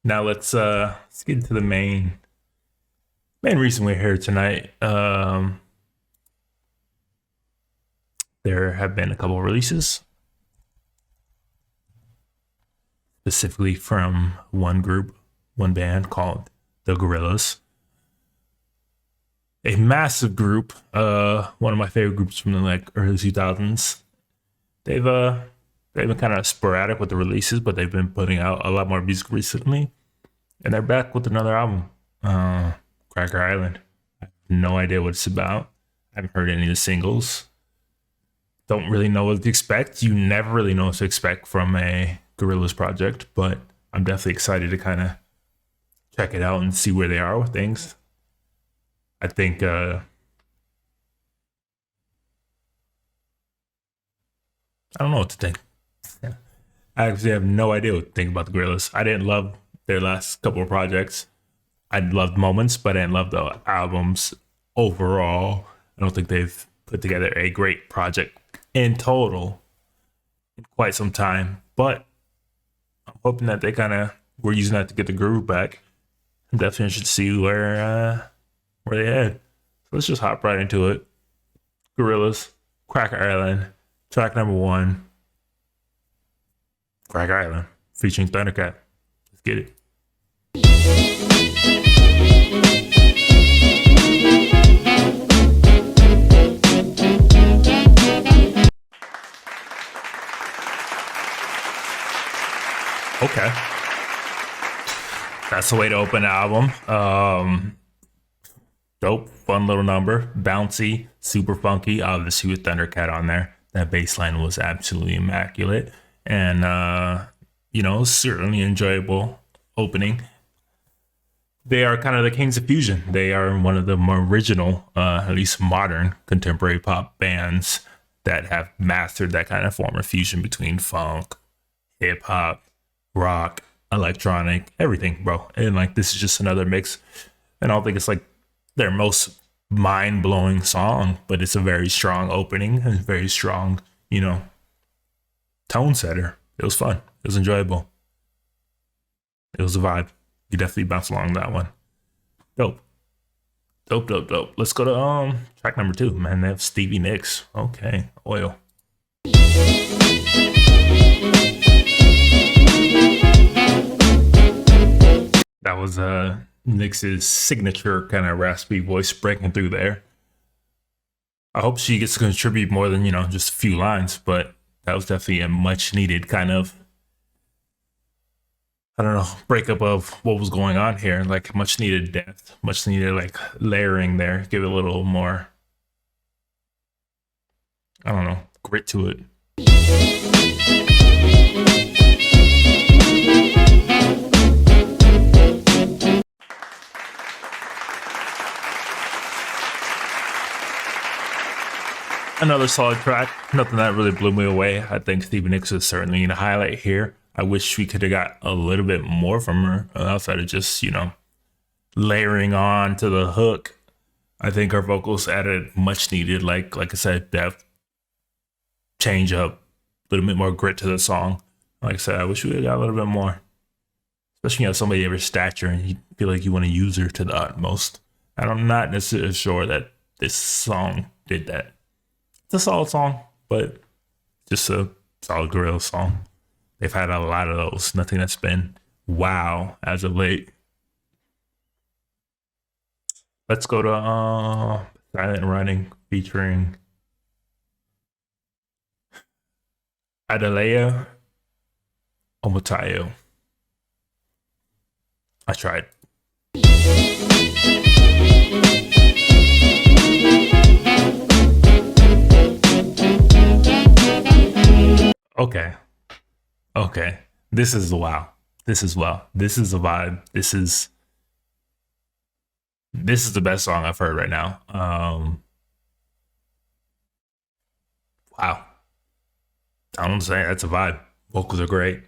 Now let's get into the main reason we're here tonight. There have been a couple of releases, specifically from one group, one band called the Gorillaz. A massive group, one of my favorite groups from the early 2000s. They've been kind of sporadic with the releases, but they've been putting out a lot more music recently. And they're back with another album, Cracker Island. I have no idea what it's about. I haven't heard any of the singles. Don't really know what to expect. You never really know what to expect from a Gorillaz project, but I'm definitely excited to kind of check it out and see where they are with things. I think I don't know what to think. I actually have no idea what to think about the Gorillaz. I didn't love their last couple of projects. I loved moments, but I didn't love the albums overall. I don't think they've put together a great project in total in quite some time. But I'm hoping that we're using that to get the groove back. I'm definitely interested to see where they head. So let's just hop right into it. Gorillaz, Cracker Island, track number 1. Cracker Island, featuring Thundercat. Let's get it. Okay. That's the way to open an album. Dope, fun little number, bouncy, super funky. Obviously with Thundercat on there. That bass line was absolutely immaculate. And, certainly enjoyable opening. They are kind of the kings of fusion. They are one of the more original, at least modern contemporary pop bands that have mastered that kind of form of fusion between funk, hip hop, rock, electronic, everything, bro. And this is just another mix. And I don't think it's their most mind blowing song, but it's a very strong opening and very strong, tone setter. It was fun. It was enjoyable. It was a vibe. You definitely bounce along that one. Dope. Let's go to track number 2. Man, they have Stevie Nicks. Okay, Oil. That was Nicks' signature kind of raspy voice breaking through there. I hope she gets to contribute more than just a few lines, but that was definitely a much needed kind of, I don't know, breakup of what was going on here. Much needed depth, much needed layering there. Give it a little more, I don't know, grit to it. Another solid track. Nothing that really blew me away. I think Stevie Nicks is certainly a highlight here. I wish we could have got a little bit more from her outside of just, layering on to the hook. I think her vocals added much needed, like I said, depth, change up, a little bit more grit to the song. Like I said, I wish we got a little bit more. Especially when you have somebody of her stature and you feel like you want to use her to the utmost. And I'm not necessarily sure that this song did that. It's a solid song, but just a solid Gorillaz song. They've had a lot of those. Nothing that's been wow as of late. Let's go to Silent Running featuring Adalea Omotayo. I tried. Okay. This is wow. This is wow. This is a vibe. This is the best song I've heard right now. Wow. I'm saying that's a vibe. Vocals are great.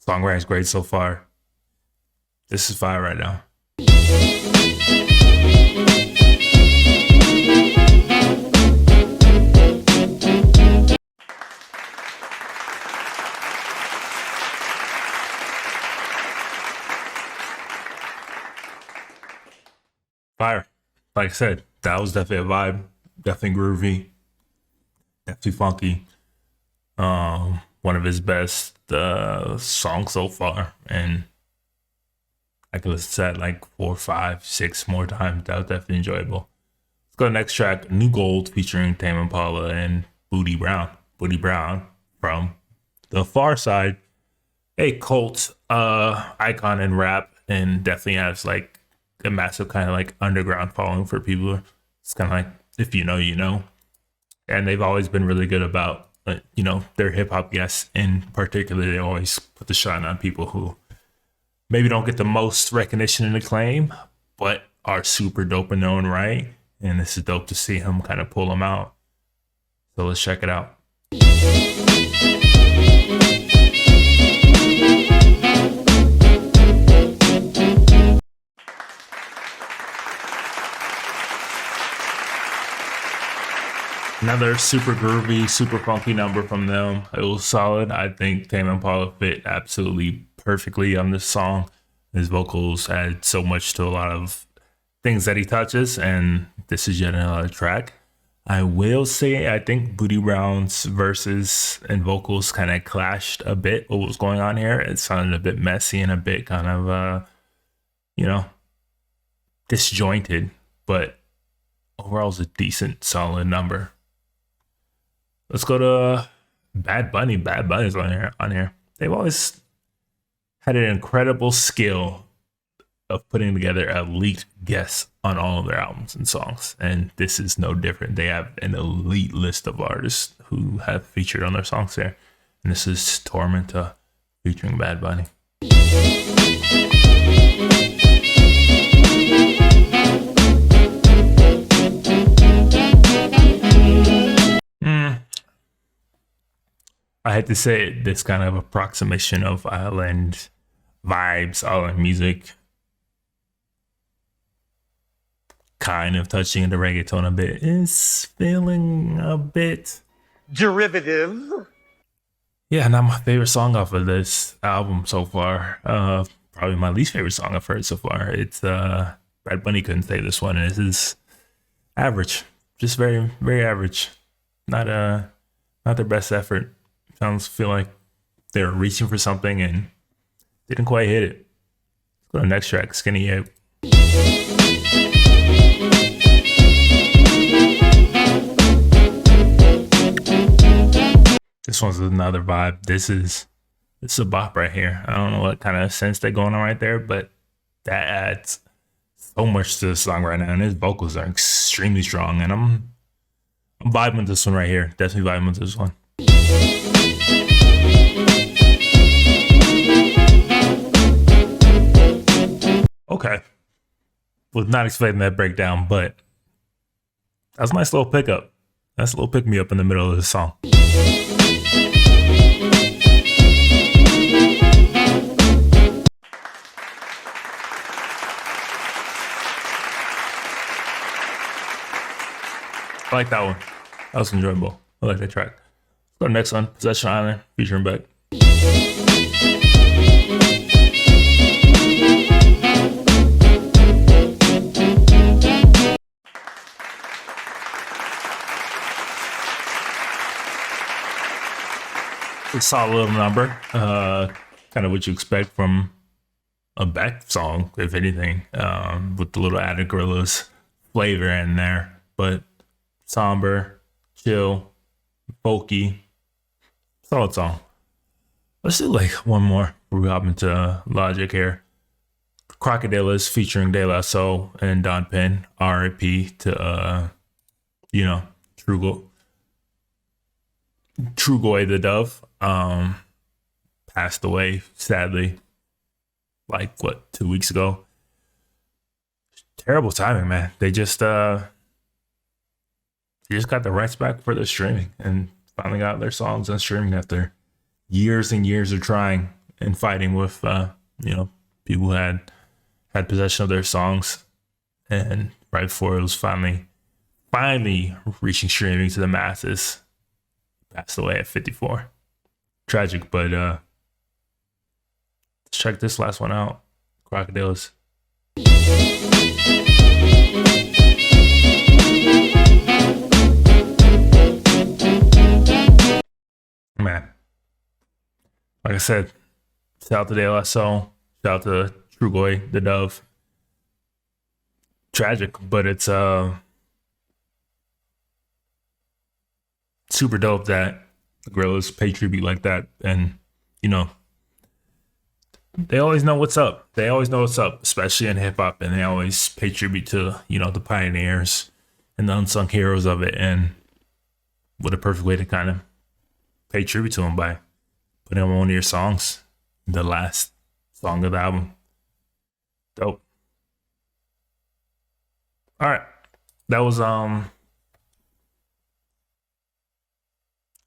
Songwriting's great so far. This is fire right now. Fire. Like I said, that was definitely a vibe. Definitely groovy. Definitely funky. One of his best songs so far, and I could listen to that like 4, 5, 6 more times. That was definitely enjoyable. Let's go to the next track, New Gold, featuring Tame Impala and Booty Brown. Booty Brown from the Far Side, a cult icon in rap, and definitely has like a massive kind of like underground following for people. It's kind of like, if you know, you know. And they've always been really good about, their hip hop guests in particular. They always put the shine on people who maybe don't get the most recognition and acclaim, but are super dope in their own right. And this is dope to see him kind of pull them out. So let's check it out. Another super groovy, super funky number from them. It was solid. I think Tame Impala fit absolutely perfectly on this song. His vocals add so much to a lot of things that he touches, and this is yet another track. I will say I think Booty Brown's verses and vocals kind of clashed a bit. What was going on here? It sounded a bit messy and a bit kind of, disjointed, but overall it's a decent, solid number. Let's go to Bad Bunny. Bad Bunny's on here. They've always had an incredible skill of putting together elite guests on all of their albums and songs, and this is no different. They have an elite list of artists who have featured on their songs there, and this is Tormenta featuring Bad Bunny. I had to say it, this kind of approximation of island vibes, island music, kind of touching into reggaeton a bit, is feeling a bit derivative. Yeah, not my favorite song off of this album so far. Probably my least favorite song I've heard so far. It's Bad Bunny couldn't say this one. This is average, just very, very average. Not their best effort. Feel like they were reaching for something and didn't quite hit it. Let's go to the next track, Skinny Ape. This one's another vibe. This is a bop right here. I don't know what kind of sense they're going on right there, but that adds so much to the song right now. And his vocals are extremely strong, and I'm vibing with this one right here. Definitely vibing with this one. Okay. Was not expecting that breakdown, but that's a nice little pickup. That's a little pick me up in the middle of the song. I like that one. That was enjoyable. I like that track. Let's go to the next one, Possession Island, featuring Beck. A solid little number. Kind of what you expect from a Beck song, if anything, with the little added Gorillaz flavor in there. But somber, chill, folky, solid song. Let's do like one more before we hop into Logic here. Crocadillaz featuring De La Soul and Don Penn. R.I.P. to Trugoy the Dove. Passed away sadly, like 2 weeks ago. Terrible timing, man. They just got the rights back for their streaming and finally got their songs on streaming after years and years of trying and fighting with people who had possession of their songs, and right before it was finally reaching streaming to the masses, passed away at 54. Tragic, but let's check this last one out. Crocadillaz. Man, like I said, shout out to De La Soul, shout out to Trugoy, the Dove. Tragic, but it's super dope that the Gorillaz pay tribute like that, and you know they always know what's up. They always know what's up, especially in hip hop, and they always pay tribute to the pioneers and the unsung heroes of it. And what a perfect way to kind of pay tribute to them by putting on one of your songs, the last song of the album. Dope. All right, that was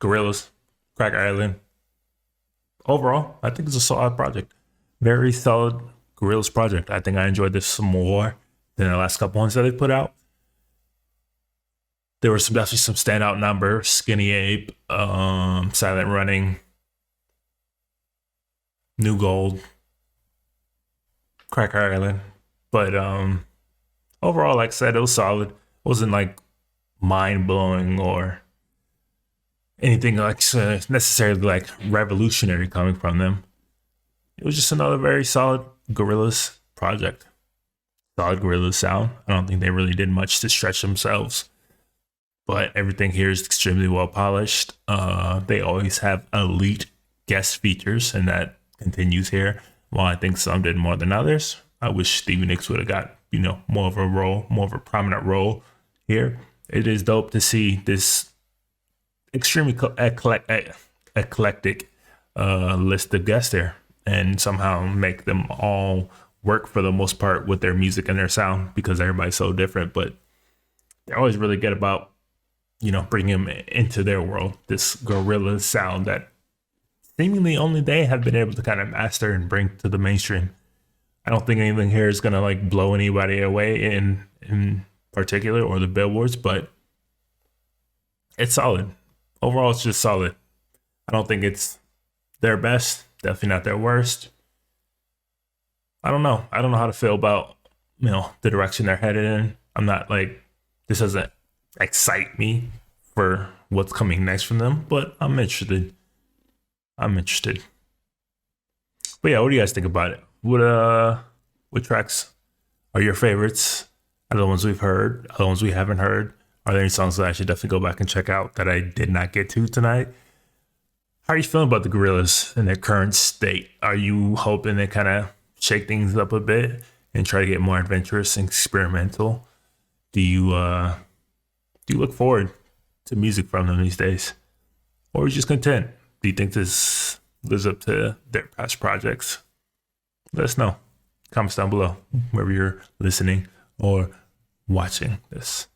Gorillaz, Cracker Island. Overall, I think it's a solid project. Very solid Gorillaz project. I think I enjoyed this more than the last couple ones that they put out. There were definitely some standout numbers: Skinny Ape, Silent Running, New Gold, Cracker Island. But overall, like I said, it was solid. It wasn't like mind blowing or anything like necessarily like revolutionary coming from them. It was just another very solid Gorillaz project. Solid Gorillaz sound. I don't think they really did much to stretch themselves, but everything here is extremely well polished. They always have elite guest features, and that continues here. While I think some did more than others, I wish Stevie Nicks would have got more of a role, more of a prominent role here. It is dope to see this extremely eclectic list of guests there, and somehow make them all work for the most part with their music and their sound, because everybody's so different. But they're always really good about bringing them into their world, this Gorillaz sound that seemingly only they have been able to kind of master and bring to the mainstream. I don't think anything here is gonna like blow anybody away in particular, or the billboards, but it's solid. Overall, it's just solid. I don't think it's their best, definitely not their worst. I don't know how to feel about the direction they're headed in. I'm not like, this doesn't excite me for what's coming next from them, but I'm interested. But yeah, what do you guys think about it? What tracks are your favorites? Are the ones we've heard? Are the ones we haven't heard? Are there any songs that I should definitely go back and check out that I did not get to tonight? How are you feeling about the Gorillaz in their current state? Are you hoping they kind of shake things up a bit and try to get more adventurous and experimental? Do you look forward to music from them these days? Or are you just content? Do you think this lives up to their past projects? Let us know. Comments down below, wherever you're listening or watching this.